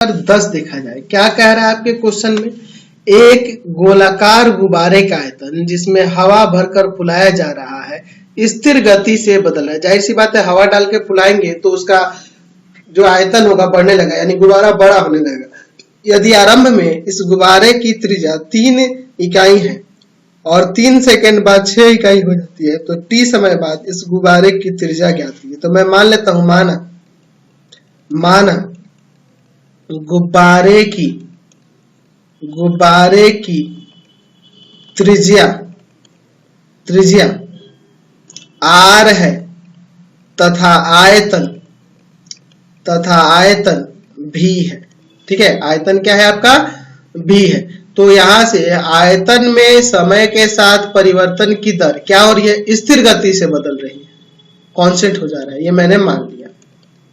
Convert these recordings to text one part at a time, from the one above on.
10 देखा जाए। क्या कह रहा है आपके क्वेश्चन में, एक गोलाकार गुब्बारे का आयतन जिसमें हवा भरकर फुलाया जा रहा है स्थिर गति से बदल रहा है। जाहिर सी बात है, हवा डाल के फुलाएंगे तो उसका जो आयतन होगा बढ़ने लगेगा, यानी गुब्बारा बड़ा होने लगेगा। यदि आरंभ में इस गुब्बारे की त्रिज्या 3 इकाई है और 3 सेकंड बाद 6 इकाई हो जाती है, तो t समय बाद इस गुब्बारे की त्रिज्या ज्ञात कीजिए। तो मैं मान लेता हूं, माना गुब्बारे की त्रिज्या r है तथा आयतन v है। ठीक है, आयतन क्या है आपका, v है। तो यहां से आयतन में समय के साथ परिवर्तन की दर क्या हो रही है, स्थिर गति से बदल रही है, कांस्टेंट हो जा रहा है। ये मैंने मान लिया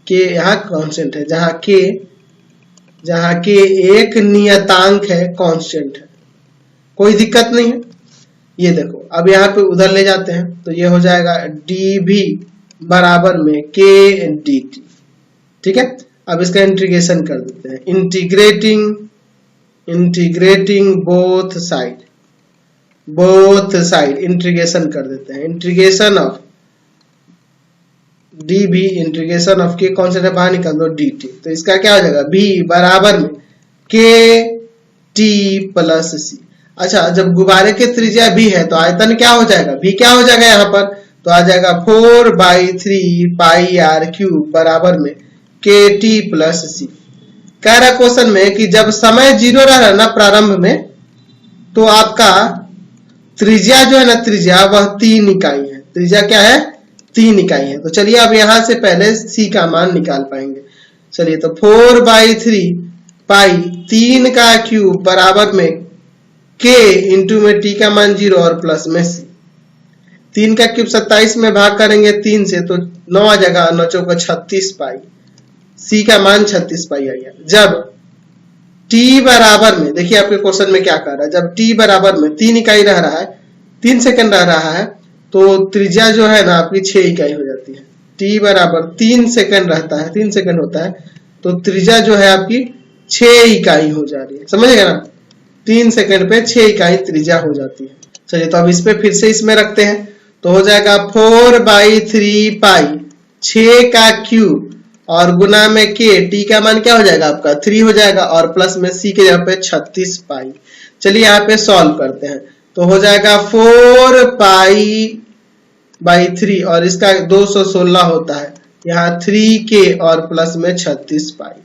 कि यहाँ कांस्टेंट है, जहां के एक नियतांक है, कांस्टेंट है, कोई दिक्कत नहीं है। ये देखो, अब यहाँ पे उधर ले जाते हैं तो ये हो जाएगा dv बराबर में k dt। ठीक है, अब इसका इंटीग्रेशन कर देते हैं, इंटीग्रेटिंग बोथ साइड इंटीग्रेशन कर देते हैं। Integration of dv integration of k कौन सा है, बाहर निकाल दो, dt। तो इसका क्या हो जाएगा, v बराबर में k t प्लस c। अच्छा, जब गुब्बारे की त्रिज्या v है तो आयतन क्या हो जाएगा, v क्या हो जाएगा यहाँ पर, तो आ जाएगा 4/3 पाई r क्यूब बराबर में k t प्लस c। कह रहा क्वेश्चन में कि जब समय 0 रह रहा है ना प्रारंभ में, तो आपका त्रिज्या जो है ना, त्रिज्या वह 3 इकाई है। त्रिज्या क्या है, 3 इकाई है। तो चलिए अब यहां से पहले c का मान निकाल पाएंगे। चलिए, तो 4/3 पाई 3 का क्यूब बराबर में k इंटू में t का मान 0 और प्लस में c। 3 का क्यूब 27 में भाग करेंगे 3 से तो 9 आ जाएगा, 9 चौका 36 पाई, c का मान 36 पाई आ गया। जब t बराबर में, देखिए आपके क्वेश्चन में क्या कर रहा है, जब t बराबर में 3 इकाई रह रहा है, 3 सेकंड रह रहा है, तो त्रिज्या जो है ना आपकी 6 इकाई हो जाती है। t बराबर 3 सेकंड रहता है, 3 सेकंड होता है, तो त्रिज्या जो है आपकी 6 इकाई हो जा रही है। समझेगा ना, 3 सेकंड पे 6 इकाई त्रिज्या हो जाती है। चलिए, तो अब इस पे फिर से इसमें रखते हैं, तो हो जाएगा 4/3 पाई 6 का क्यूब और गुना में k, t का मान क्या हो जाएगा आपका 3 हो जाएगा, और प्लस में c के जगह पे 36 पाई। चलिए यहाँ पे सॉल्व करते हैं, तो हो जाएगा 4π/3 और इसका 216 होता है, यहाँ 3k और प्लस में 36 पाई।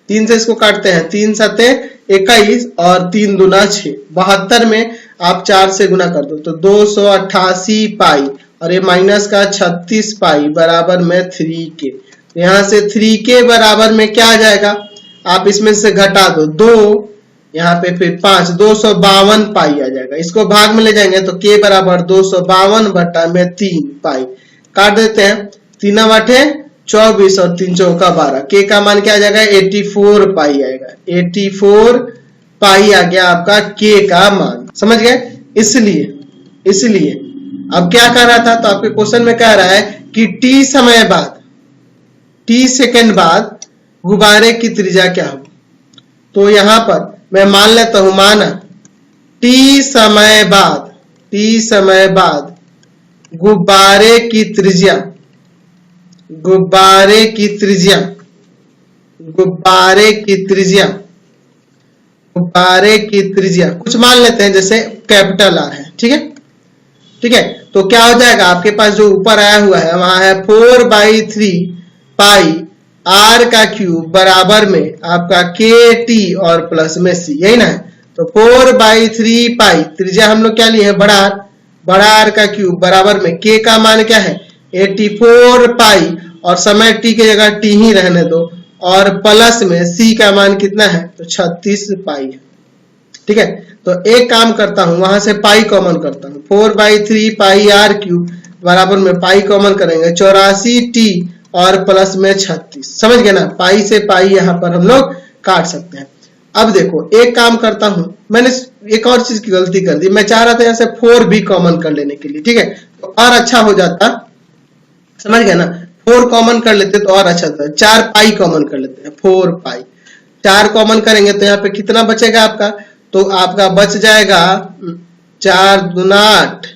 3 से इसको काटते हैं, 3 सते 21 और 3 दूना 6, 72 में आप 4 से गुना कर दो तो 288 पाई और ये माइनस का 36 पाई बराबर में 3k। यहाँ से 3k बराबर में क्या आ जाएगा, आप इसमें से घटा दो 2, यहाँ पे फिर 5, 252 पाई आ जाएगा। इसको भाग में ले जाएंगे तो k बराबर 252 बटा में 3 पाई। काट देते हैं, 3 8 24 और 3 चौका 12, k का मान क्या आ जाएगा 84 पाई आएगा। 84 पाई आ गया आपका k का मान। समझ गए, इसलिए अब क्या कर रहा था, तो आपके क्वेश्चन में कह रहा है कि t समय बाद, t सेकंड बाद गुब्बारे की त्रिज्या क्या होगी। तो यहां पर मैं मान लेता हूं, माना t समय बाद गुब्बारे की त्रिज्या कुछ मान लेते हैं, जैसे कैपिटल R है। ठीक है, तो क्या हो जाएगा, आपके पास जो ऊपर आया हुआ है वहां है 4/3 पाई r का क्यूब बराबर में आपका k t और प्लस में c, यही ना है। तो 4/3 पाई, त्रिज्या हम लोग क्या लिए हैं, बड़ा r का क्यूब बराबर में k का मान क्या है 84 पाई और समय t की जगह t ही रहने दो, और प्लस में c का मान कितना है, तो 36 पाई है। ठीक है, तो एक काम करता हूं, वहां से पाई कॉमन करता हूं, 4/3 पाई r क्यूब बराबर में पाई कॉमन करेंगे 84 t और प्लस में 36। समझ गए ना, पाई से पाई यहाँ पर हम लोग काट सकते हैं। अब देखो, एक काम करता हूं, मैंने एक और चीज की गलती कर दी, मैं चाह रहा था यहाँ से 4 भी कॉमन कर लेने के लिए। ठीक है, तो और अच्छा हो जाता, समझ गए ना, 4 कॉमन कर लेते तो और अच्छा था। 4 पाई कॉमन कर लेते हैं, 4 पाई। 4 कॉमन करेंगे तो यहाँ पे कितना बचेगा आपका, तो आपका बच जाएगा 4 दूना 8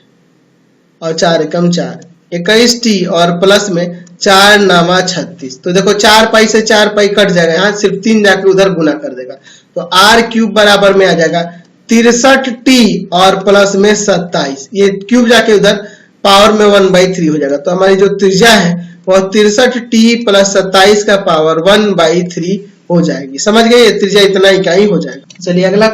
और 4 एकम 4 21t और प्लस में 4 नामा 36। तो देखो 4 पाई से 4 पाई कट जाएगा, यहाँ सिर्फ 3 जाके उधर गुना कर देगा, तो r क्यूब बराबर में आ जाएगा 63t और प्लस में 27, ये क्यूब जाके उधर पावर में 1/3 हो जाएगा। तो हमारी जो त्रिज्या है वह 63t प्लस 27 का पावर 1/3 हो जाएगी। समझ गए, ये त्रिज्या इतना इकाई हो जाएगा। चलिए अगला